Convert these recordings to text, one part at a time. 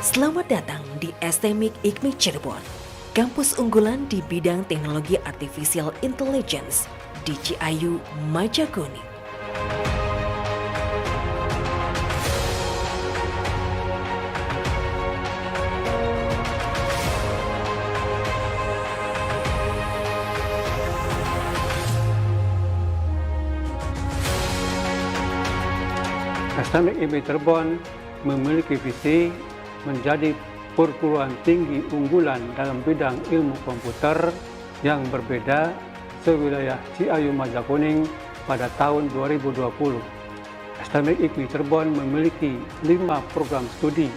Selamat datang di STMIK IKMI Cirebon, kampus unggulan di bidang teknologi artificial intelligence di Ciayu, Majakuning. STMIK IKMI Cirebon memiliki visi menjadi perguruan tinggi unggulan dalam bidang ilmu komputer yang berbeda sewilayah Ciayu Majakuning pada tahun 2020. STMIK IKMI Cirebon memiliki 5 program studi.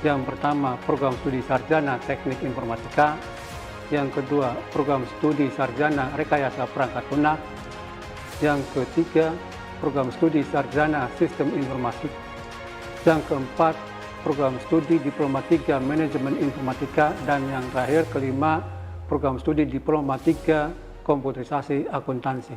Yang pertama, program studi sarjana teknik informatika. Yang kedua, program studi sarjana rekayasa perangkat lunak. Yang ketiga, program studi sarjana sistem informasi. Yang keempat, program studi Diploma 3 Manajemen Informatika, dan yang terakhir kelima, program studi Diploma 3 Komputerisasi Akuntansi.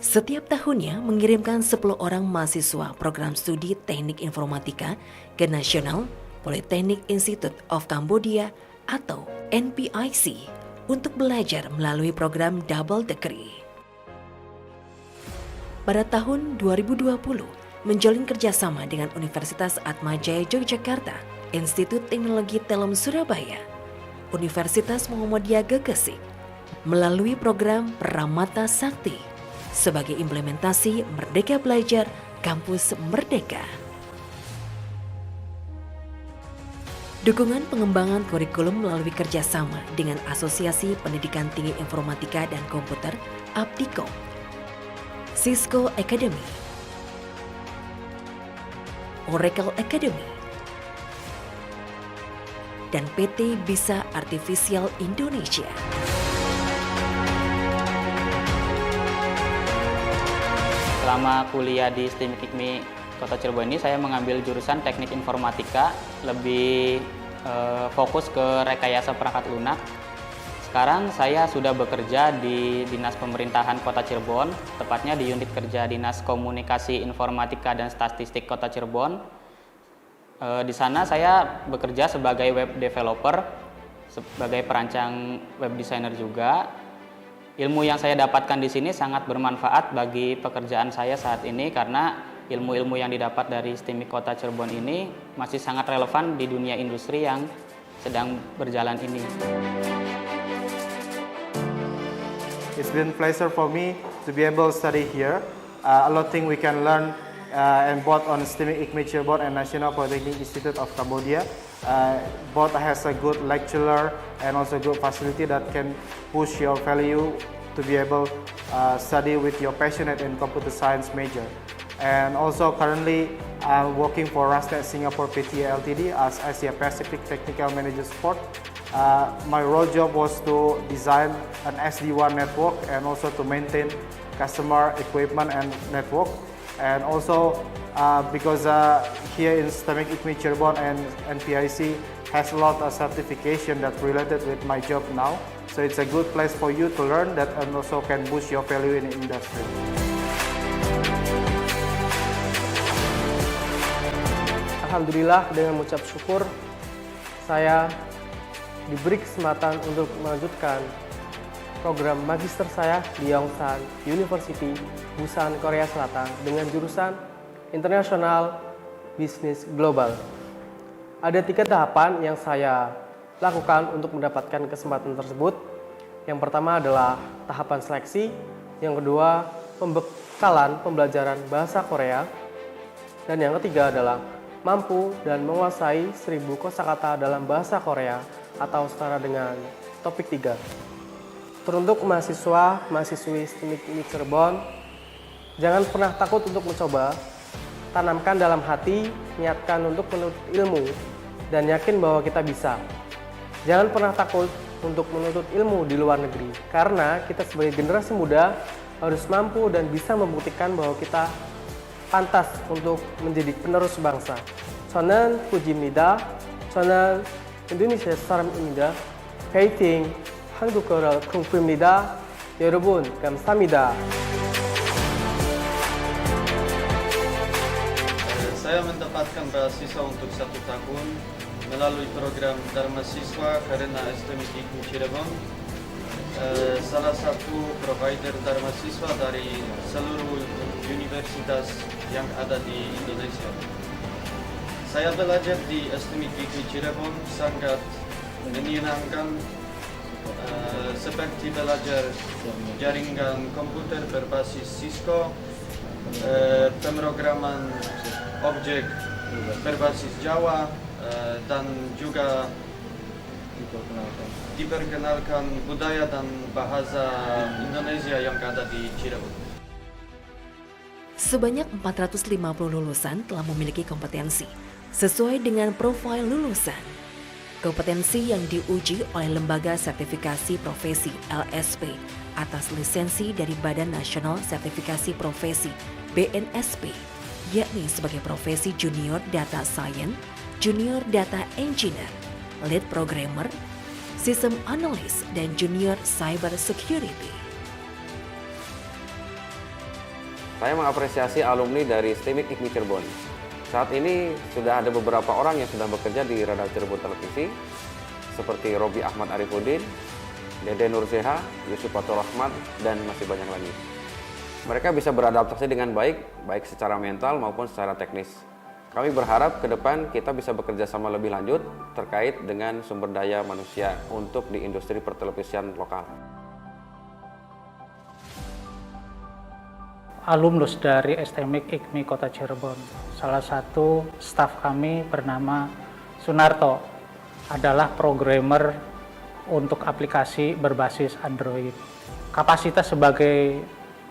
Setiap tahunnya mengirimkan 10 orang mahasiswa program studi Teknik Informatika ke National Polytechnic Institute of Cambodia atau NPIC untuk belajar melalui program Double Degree. Pada tahun 2020, menjalin kerjasama dengan Universitas Atmajaya Yogyakarta, Institut Teknologi Telkom Surabaya, Universitas Muhammadiyah Gegesik, melalui program Pramata Sakti sebagai implementasi Merdeka Belajar Kampus Merdeka. Dukungan pengembangan kurikulum melalui kerjasama dengan Asosiasi Pendidikan Tinggi Informatika dan Komputer, Aptikom, Cisco Academy, Oracle Academy, dan PT Bisa Artificial Indonesia. Selama kuliah di STMIK IKMI Kota Cirebon ini, saya mengambil jurusan Teknik Informatika, lebih fokus ke rekayasa perangkat lunak. Sekarang saya sudah bekerja di Dinas Pemerintahan Kota Cirebon, tepatnya di unit kerja Dinas Komunikasi Informatika dan Statistik Kota Cirebon. Di sana saya bekerja sebagai web developer, sebagai perancang web designer juga. Ilmu yang saya dapatkan di sini sangat bermanfaat bagi pekerjaan saya saat ini, karena ilmu-ilmu yang didapat dari STMIK Kota Cirebon ini masih sangat relevan di dunia industri yang sedang berjalan ini. It's been a pleasure for me to be able to study here. A lot of things we can learn and both on STMIK IKMI Cirebon and National Polytechnic Institute of Cambodia. Both has a good lecturer and also good facility that can push your value to be able study with your passionate in computer science major. And also currently I'm working for Rastec Singapore Pte Ltd as Asia Pacific Technical Manager Support. My role job was to design an SD-WAN network and also to maintain customer equipment and network. And also because here in STMIK IKMI Cirebon and NPIC has a lot of certification that related with my job now. So it's a good place for you to learn that and also can boost your value in the industry. Alhamdulillah, dengan mengucap syukur saya diberi kesempatan untuk melanjutkan program magister saya di Yongsan University, Busan, Korea Selatan dengan jurusan International Business Global. Ada 3 tahapan yang saya lakukan untuk mendapatkan kesempatan tersebut. Yang pertama adalah tahapan seleksi, yang kedua pembekalan pembelajaran bahasa Korea, dan yang ketiga adalah mampu dan menguasai 1000 kosakata dalam bahasa Korea atau setara dengan topik 3. Teruntuk mahasiswa-mahasiswi STMIK IKMI Cirebon, jangan pernah takut untuk mencoba. Tanamkan dalam hati, niatkan untuk menuntut ilmu, dan yakin bahwa kita bisa. Jangan pernah takut untuk menuntut ilmu di luar negeri, karena kita sebagai generasi muda harus mampu dan bisa membuktikan bahwa kita pantas untuk menjadi penerus bangsa. 저는 부지입니다. 저는 인도네시아 사람입니다. 파이팅! 한국어를 공부입니다. 여러분 감사합니다. Saya Saya mendapatkan beasiswa untuk 1 tahun melalui program Dharma Siswa karena STMIK IKMI Cirebon salah satu provider Dharma Siswa dari seluruh universitas yang ada di Indonesia. Saya belajar di STMIK IKMI Cirebon sangat menyenangkan, seperti belajar jaringan komputer berbasis Cisco, pemrograman objek berbasis Java, dan juga diperkenalkan budaya dan bahasa Indonesia yang ada di Cirebon. Sebanyak 450 lulusan telah memiliki kompetensi sesuai dengan profil lulusan. Kompetensi yang diuji oleh Lembaga Sertifikasi Profesi LSP atas lisensi dari Badan Nasional Sertifikasi Profesi BNSP, yakni sebagai profesi Junior Data Science, Junior Data Engineer, Lead Programmer, System Analyst, dan Junior Cyber Security. Saya mengapresiasi alumni dari STMIK IKMI Cirebon. Saat ini sudah ada beberapa orang yang sudah bekerja di Radar Cirebon Televisi, seperti Robi Ahmad Arifudin, Dede Nurzeha, Yusuf Fatul Rahmat, dan masih banyak lagi. Mereka bisa beradaptasi dengan baik secara mental maupun secara teknis. Kami berharap ke depan kita bisa bekerja sama lebih lanjut terkait dengan sumber daya manusia untuk di industri pertelevisian lokal. Alumnus dari STMIK IKMI Kota Cirebon, salah satu staf kami bernama Sunarto, adalah programmer untuk aplikasi berbasis Android. Kapasitas sebagai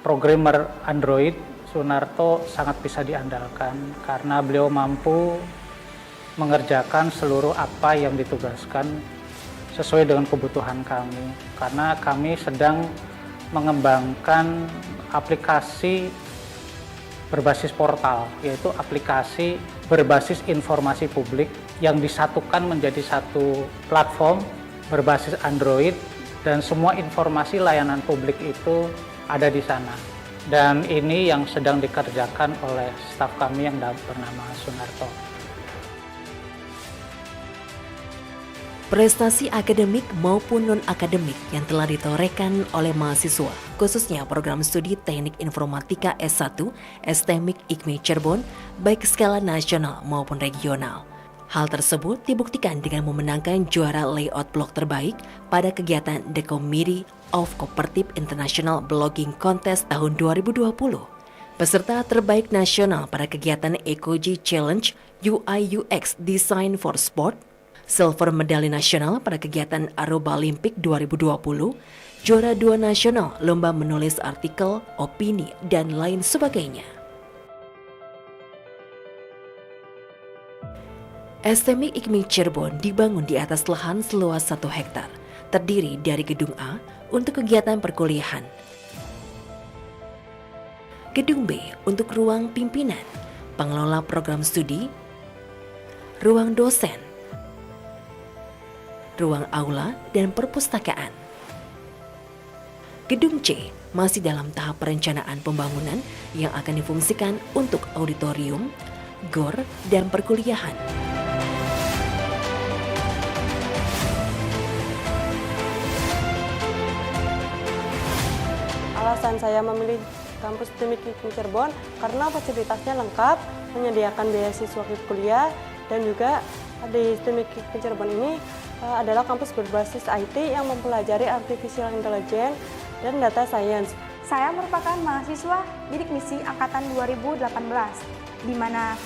programmer Android, Sunarto sangat bisa diandalkan karena beliau mampu mengerjakan seluruh apa yang ditugaskan sesuai dengan kebutuhan kami. Karena kami sedang mengembangkan aplikasi berbasis portal, yaitu aplikasi berbasis informasi publik yang disatukan menjadi satu platform berbasis Android dan semua informasi layanan publik itu ada di sana. Dan ini yang sedang dikerjakan oleh staf kami yang bernama Sunarto. Prestasi akademik maupun non-akademik yang telah ditorehkan oleh mahasiswa, khususnya program studi Teknik Informatika S1 STMIK IKMI Cirebon, baik skala nasional maupun regional. Hal tersebut dibuktikan dengan memenangkan juara layout blog terbaik pada kegiatan The Committee of Cooperative International Blogging Contest tahun 2020. Peserta terbaik nasional pada kegiatan EcoG Challenge UI UX Design for Sport, silver medali nasional pada kegiatan Aroba Olympic 2020, juara 2 nasional lomba menulis artikel, opini, dan lain sebagainya. STMIK IKMI Cirebon dibangun di atas lahan seluas 1 hektar, terdiri dari gedung A untuk kegiatan perkuliahan, gedung B untuk ruang pimpinan, pengelola program studi, ruang dosen, ruang aula, dan perpustakaan. Gedung C masih dalam tahap perencanaan pembangunan yang akan difungsikan untuk auditorium, gor, dan perkuliahan. Alasan saya memilih kampus STMIK IKMI Cirebon karena fasilitasnya lengkap, menyediakan beasiswa kuliah, dan juga di STMIK IKMI Cirebon ini adalah kampus berbasis IT yang mempelajari Artificial Intelligence dan Data Science. Saya merupakan mahasiswa bidik misi angkatan 2018, di mana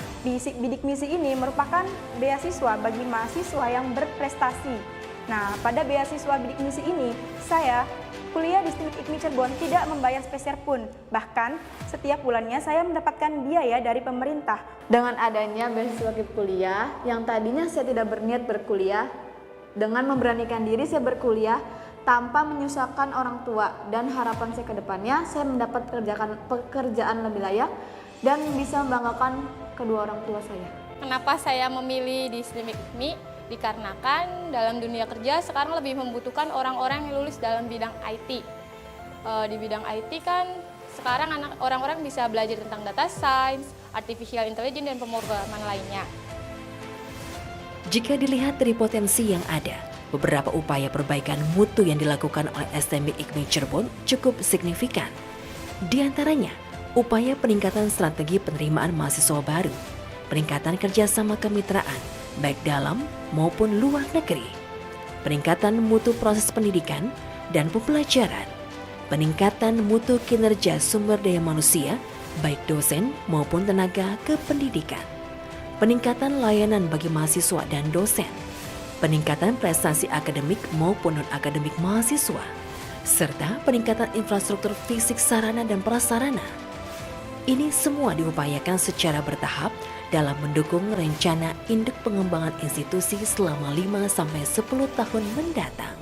bidik misi ini merupakan beasiswa bagi mahasiswa yang berprestasi. Nah, pada beasiswa bidik misi ini, saya kuliah di STMIK IKMI Cirebon tidak membayar sepeser pun. Bahkan, setiap bulannya saya mendapatkan biaya dari pemerintah. Dengan adanya beasiswa kuliah yang tadinya saya tidak berniat berkuliah, dengan memberanikan diri saya berkuliah tanpa menyusahkan orang tua, dan harapan saya ke depannya saya mendapat pekerjaan lebih layak dan bisa membanggakan kedua orang tua saya. Kenapa saya memilih di STMIK IKMI? Dikarenakan dalam dunia kerja sekarang lebih membutuhkan orang-orang yang lulus dalam bidang IT. Di bidang IT kan sekarang orang-orang bisa belajar tentang data science, artificial intelligence, dan pemrograman lainnya. Jika dilihat dari potensi yang ada, beberapa upaya perbaikan mutu yang dilakukan oleh STMIK IKMI Cirebon cukup signifikan. Di antaranya, upaya peningkatan strategi penerimaan mahasiswa baru, peningkatan kerjasama kemitraan, baik dalam maupun luar negeri, peningkatan mutu proses pendidikan dan pembelajaran, peningkatan mutu kinerja sumber daya manusia, baik dosen maupun tenaga kependidikan, peningkatan layanan bagi mahasiswa dan dosen, peningkatan prestasi akademik maupun non-akademik mahasiswa, serta peningkatan infrastruktur fisik sarana dan prasarana. Ini semua diupayakan secara bertahap dalam mendukung rencana induk pengembangan institusi selama 5-10 tahun mendatang.